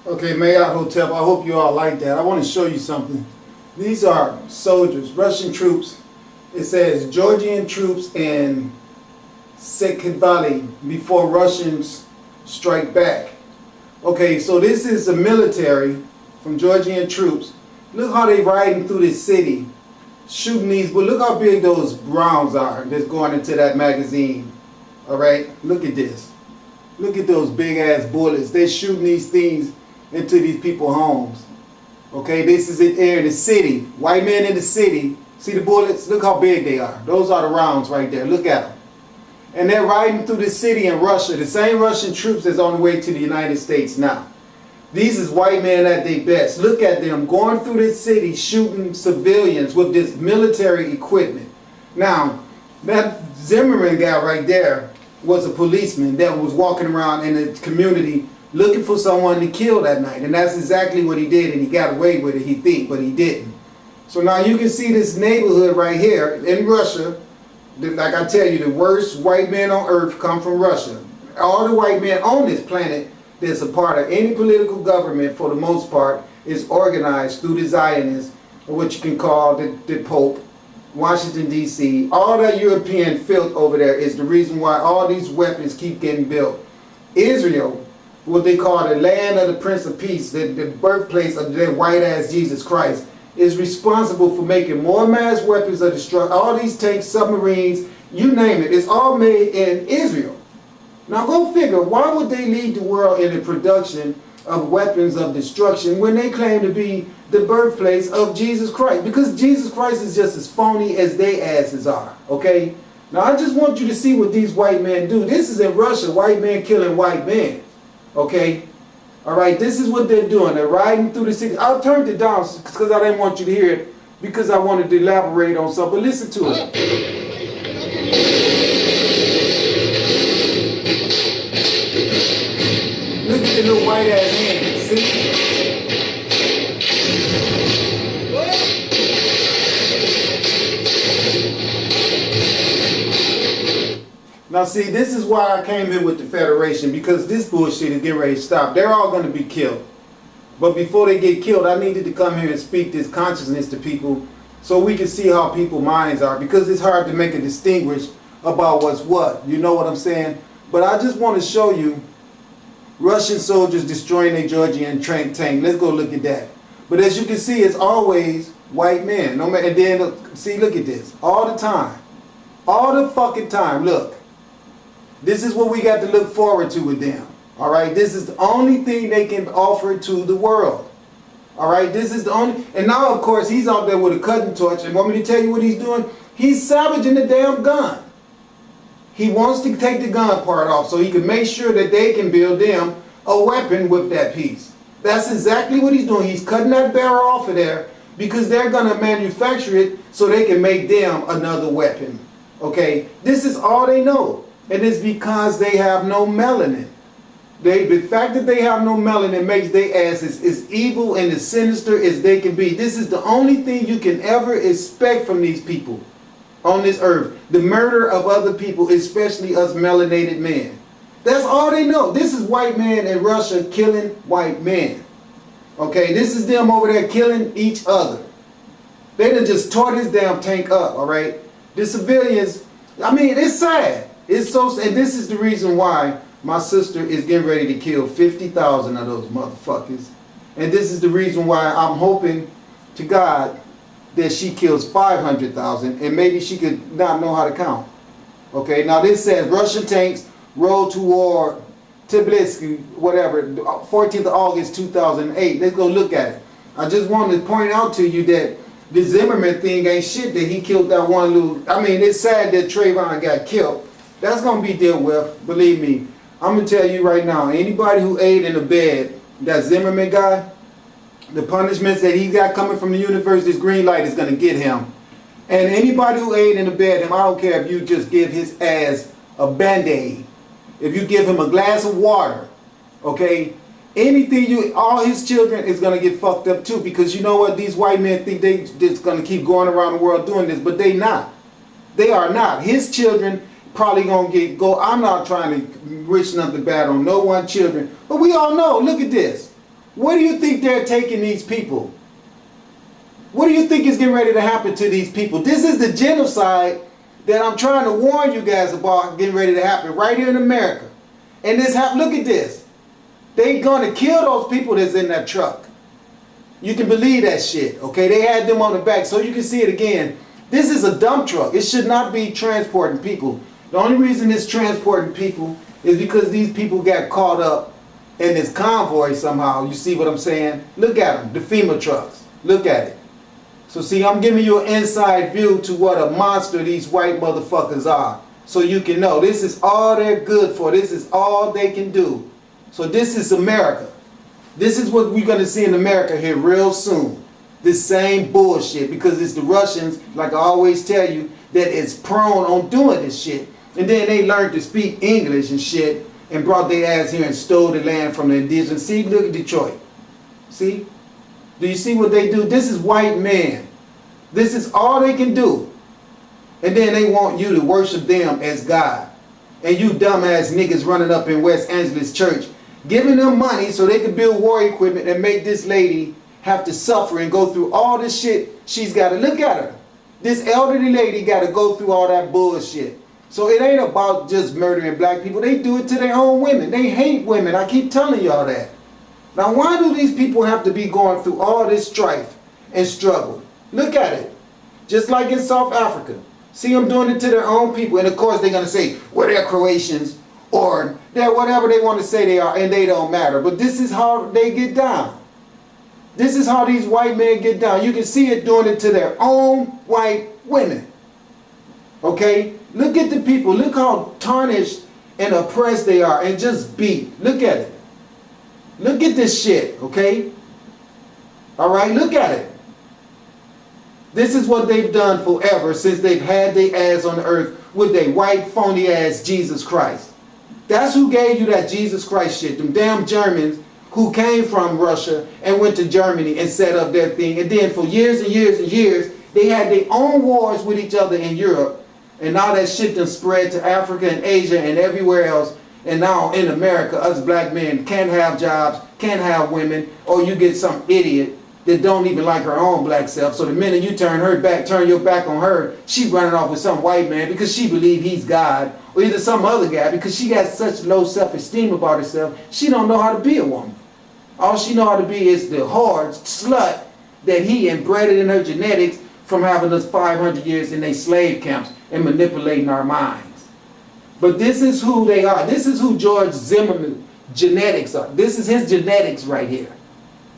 Okay, Mayat Hotel, I hope you all like that. I want to show you something. These are soldiers, Russian troops. It says Georgian troops in Sekhet Valley before Russians strike back. Okay, so this is the military from Georgian troops. Look how they riding through this city, shooting these, but look how big those rounds are that's going into that magazine. All right, look at this. Look at those big ass bullets. They're shooting these things into these people's homes. Okay, this is it there in the city. White men in the city. See the bullets? Look how big they are. Those are the rounds right there. Look at them. And they're riding through the city in Russia. The same Russian troops that's on the way to the United States now. These is white men at their best. Look at them going through this city shooting civilians with this military equipment. Now, that Zimmerman guy right there was a policeman that was walking around in the community looking for someone to kill that night. And that's exactly what he did, and he got away with it, he think, but he didn't. So now you can see this neighborhood right here in Russia. Like I tell you, the worst white men on earth come from Russia. All the white men on this planet that's a part of any political government, for the most part, is organized through the Zionists, or what you can call the Pope, Washington, D.C. All that European filth over there is the reason why all these weapons keep getting built. Israel, what they call the land of the Prince of Peace, the birthplace of their white-ass Jesus Christ, is responsible for making more mass weapons of destruction. All these tanks, submarines, you name it, it's all made in Israel. Now go figure, why would they lead the world in the production of weapons of destruction when they claim to be the birthplace of Jesus Christ? Because Jesus Christ is just as phony as they asses are, okay? Now I just want you to see what these white men do. This is in Russia, white men killing white men, okay? All right, this is what they're doing. They're riding through the city. I'll turn it down because I didn't want you to hear it, because I wanted to elaborate on something. But listen to it. Look at the little white ass hands. See? Now see, this is why I came in with the Federation, because this bullshit is getting ready to stop. They're all going to be killed. But before they get killed, I needed to come here and speak this consciousness to people so we can see how people's minds are, because it's hard to make a distinguish about what's what. You know what I'm saying? But I just want to show you Russian soldiers destroying a Georgian tank. Let's go look at that. But as you can see, it's always white men. No matter, and then, see, look at this. All the time. All the fucking time. Look. This is what we got to look forward to with them. All right, this is the only thing they can offer to the world. All right, this is the only. And now, of course, he's out there with a cutting torch. And want me to tell you what he's doing? He's salvaging the damn gun. He wants to take the gun part off so he can make sure that they can build them a weapon with that piece. That's exactly what he's doing. He's cutting that barrel off of there because they're going to manufacture it so they can make them another weapon. Okay, this is all they know. And it's because they have no melanin. The fact that they have no melanin makes their asses as evil and as sinister as they can be. This is the only thing you can ever expect from these people on this earth. The murder of other people, especially us melanated men. That's all they know. This is white men in Russia killing white men. Okay, this is them over there killing each other. They done just tore this damn tank up, all right? The civilians, I mean, it's sad. It's so, and this is the reason why my sister is getting ready to kill 50,000 of those motherfuckers. And this is the reason why I'm hoping to God that she kills 500,000, and maybe she could not know how to count. Okay, now this says Russian tanks roll toward Tbilisi, whatever, 14th of August 2008. Let's go look at it. I just wanted to point out to you that the Zimmerman thing ain't shit, that he killed that one little. I mean, it's sad that Trayvon got killed. That's going to be dealt with, believe me. I'm going to tell you right now, anybody who ate in the bed, that Zimmerman guy, the punishments that he got coming from the universe, this green light is going to get him. And anybody who ate in the bed, I don't care if you just give his ass a Band-Aid, if you give him a glass of water, okay, anything, all his children is going to get fucked up too, because you know what, these white men think they just going to keep going around the world doing this, but they not. They are not. His children probably gonna I'm not trying to wish nothing bad on no one children, but we all know, look at this. Where do you think they're taking these people? What do you think is getting ready to happen to these people? This is the genocide that I'm trying to warn you guys about getting ready to happen right here in America. And this look at this. They gonna kill those people that's in that truck. You can believe that shit, okay? They had them on the back, so you can see it again. This is a dump truck. It should not be transporting people. The only reason it's transporting people is because these people got caught up in this convoy somehow. You see what I'm saying? Look at them, the FEMA trucks. Look at it. So see, I'm giving you an inside view to what a monster these white motherfuckers are. So you can know this is all they're good for. This is all they can do. So this is America. This is what we're going to see in America here real soon. This same bullshit, because it's the Russians, like I always tell you, that is prone on doing this shit. And then they learned to speak English and shit and brought their ass here and stole the land from the indigenous. See, look at Detroit. See? Do you see what they do? This is white men. This is all they can do. And then they want you to worship them as God. And you dumbass niggas running up in West Angeles church, giving them money so they can build war equipment and make this lady have to suffer and go through all this shit she's got to. Look at her. This elderly lady got to go through all that bullshit. So it ain't about just murdering black people. They do it to their own women. They hate women. I keep telling y'all that. Now, why do these people have to be going through all this strife and struggle? Look at it. Just like in South Africa. See them doing it to their own people. And of course they're going to say, well, they're Croatians or they're whatever they want to say they are, and they don't matter. But this is how they get down. This is how these white men get down. You can see it doing it to their own white women. Okay? Look at the people. Look how tarnished and oppressed they are and just beat. Look at it. Look at this shit, okay? All right, look at it. This is what they've done forever since they've had their ass on the earth with their white phony ass Jesus Christ. That's who gave you that Jesus Christ shit. Them damn Germans who came from Russia and went to Germany and set up their thing. And then for years and years and years, they had their own wars with each other in Europe. And now that shit done spread to Africa and Asia and everywhere else. And now in America, us black men can't have jobs, can't have women, or you get some idiot that don't even like her own black self. So the minute you turn your back on her, she running off with some white man because she believe he's God, or either some other guy because she got such low self-esteem about herself, she don't know how to be a woman. All she know how to be is the whore, slut that he inbred in her genetics from having us 500 years in their slave camps and manipulating our minds. But this is who they are. This is who George Zimmerman genetics are. This is his genetics right here.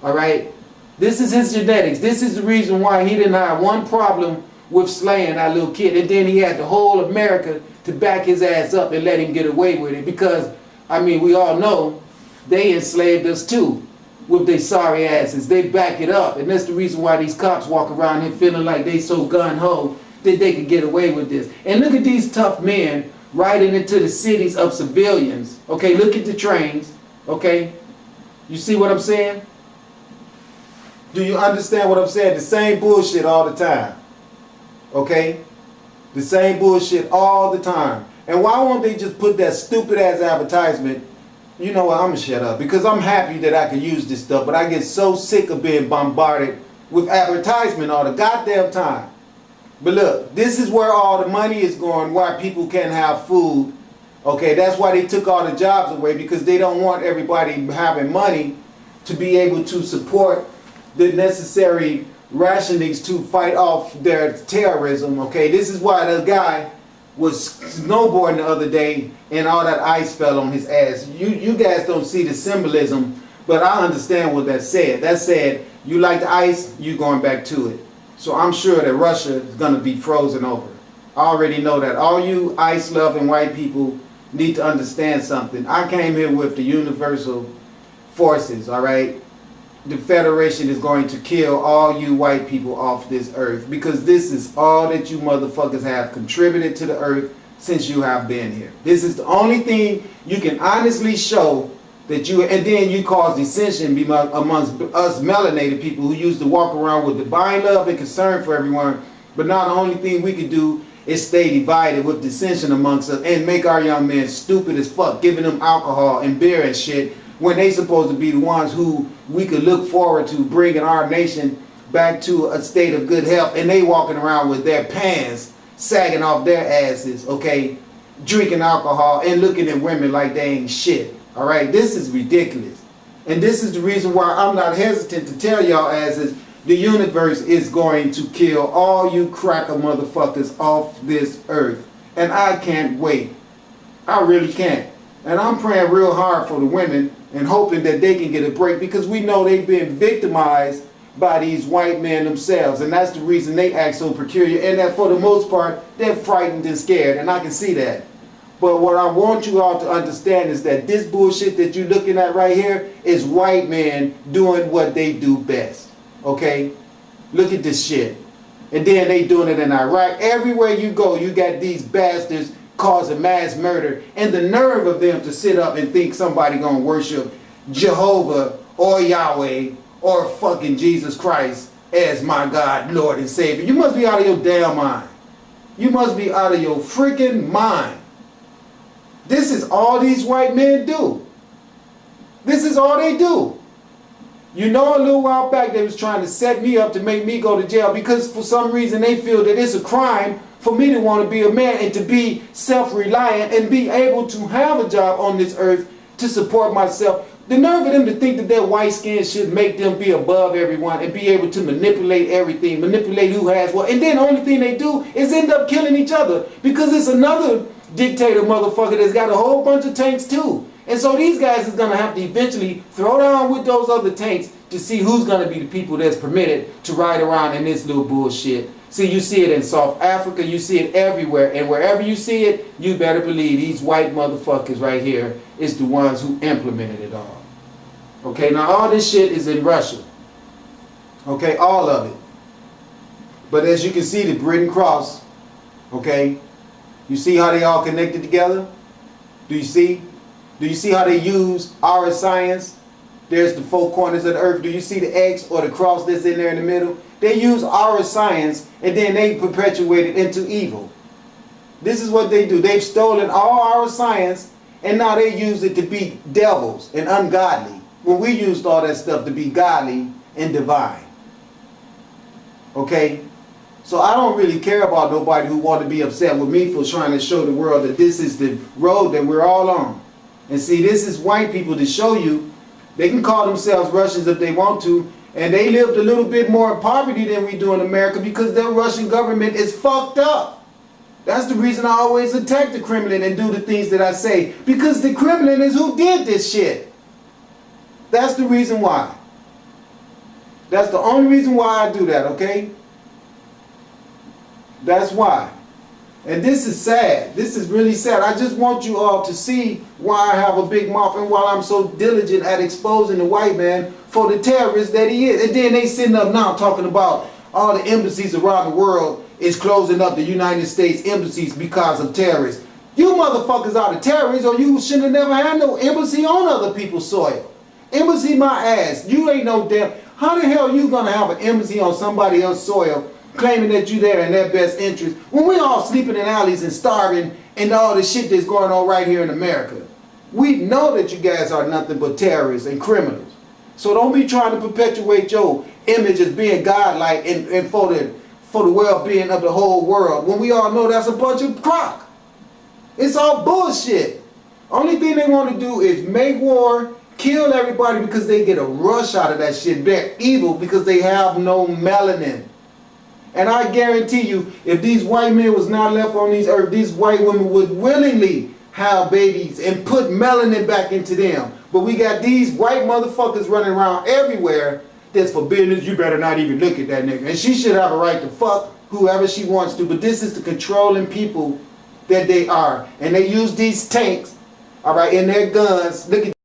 All right? This is his genetics. This is the reason why he didn't have one problem with slaying that little kid. And then he had the whole America to back his ass up and let him get away with it. Because, I mean, we all know they enslaved us too with their sorry asses. They back it up. And that's the reason why these cops walk around here feeling like they so gun-ho that they could get away with this. And look at these tough men riding into the cities of civilians. Okay, look at the trains. Okay, you see what I'm saying? Do you understand what I'm saying? The same bullshit all the time. Okay? The same bullshit all the time. And why won't they just put that stupid ass advertisement? You know what, I'm gonna shut up. Because I'm happy that I can use this stuff, but I get so sick of being bombarded with advertisement all the goddamn time. But look, this is where all the money is going, why people can't have food. Okay, that's why they took all the jobs away, because they don't want everybody having money to be able to support the necessary rationings to fight off their terrorism. Okay, this is why the guy was snowboarding the other day and all that ice fell on his ass. You guys don't see the symbolism, but I understand what that said. That said, you like the ice, you going back to it. So I'm sure that Russia is going to be frozen over. I already know that. All you ice-loving white people need to understand something. I came here with the universal forces, all right? The Federation is going to kill all you white people off this earth, because this is all that you motherfuckers have contributed to the earth since you have been here. This is the only thing you can honestly show that you, and then you cause dissension amongst us melanated people who used to walk around with divine love and concern for everyone. But now the only thing we can do is stay divided with dissension amongst us and make our young men stupid as fuck, giving them alcohol and beer and shit, when they supposed to be the ones who we could look forward to bringing our nation back to a state of good health, and they walking around with their pants sagging off their asses, okay, drinking alcohol and looking at women like they ain't shit. All right, this is ridiculous, and this is the reason why I'm not hesitant to tell y'all as is the universe is going to kill all you cracker motherfuckers off this earth, and I can't wait. I really can't. And I'm praying real hard for the women and hoping that they can get a break, because we know they've been victimized by these white men themselves, and that's the reason they act so peculiar, and that for the most part they're frightened and scared, and I can see that. But what I want you all to understand is that this bullshit that you're looking at right here is white men doing what they do best. Okay? Look at this shit. And then they doing it in Iraq. Everywhere you go, you got these bastards causing mass murder, and the nerve of them to sit up and think somebody gonna worship Jehovah or Yahweh or fucking Jesus Christ as my God, Lord and Savior. You must be out of your damn mind. You must be out of your freaking mind. This is all these white men do. This is all they do. You know, a little while back they was trying to set me up to make me go to jail because for some reason they feel that it's a crime for me to want to be a man and to be self-reliant and be able to have a job on this earth to support myself. The nerve of them to think that their white skin should make them be above everyone and be able to manipulate everything, manipulate who has what. And then the only thing they do is end up killing each other because it's another dictator motherfucker that's got a whole bunch of tanks too. And so these guys is going to have to eventually throw down with those other tanks to see who's going to be the people that's permitted to ride around in this little bullshit. See, you see it in South Africa, you see it everywhere, and wherever you see it, you better believe these white motherfuckers right here is the ones who implemented it all. Okay, now all this shit is in Russia. Okay, all of it. But as you can see, the Britain Cross, okay, you see how they all connected together? Do you see? Do you see how they use our science? There's the four corners of the earth. Do you see the X or the cross that's in there in the middle? They use our science and then they perpetuate it into evil. This is what they do. They've stolen all our science and now they use it to be devils and ungodly, when we used all that stuff to be godly and divine. Okay? So I don't really care about nobody who want to be upset with me for trying to show the world that this is the road that we're all on. And see, this is white people to show you they can call themselves Russians if they want to, and they lived a little bit more in poverty than we do in America because their Russian government is fucked up. That's the reason I always attack the Kremlin and do the things that I say, because the Kremlin is who did this shit. That's the reason why. That's the only reason why I do that, okay? That's why. And this is sad. This is really sad. I just want you all to see why I have a big mouth and why I'm so diligent at exposing the white man for the terrorist that he is. And then they sitting up now talking about all the embassies around the world is closing up the United States embassies because of terrorists. You motherfuckers are the terrorists, or you should have never had no embassy on other people's soil. Embassy my ass. You ain't no damn. How the hell you gonna have an embassy on somebody else's soil claiming that you there in their best interest when we all sleeping in alleys and starving and all the shit that's going on right here in America? We know that you guys are nothing but terrorists and criminals. So don't be trying to perpetuate your image as being godlike and for the well-being of the whole world when we all know that's a bunch of crock. It's all bullshit. Only thing they want to do is make war, kill everybody because they get a rush out of that shit. They're evil because they have no melanin. And I guarantee you, if these white men was not left on this earth, these white women would willingly have babies and put melanin back into them. But we got these white motherfuckers running around everywhere that's for business. You better not even look at that nigga. And she should have a right to fuck whoever she wants to. But this is the controlling people that they are. And they use these tanks, all right, and their guns. Look at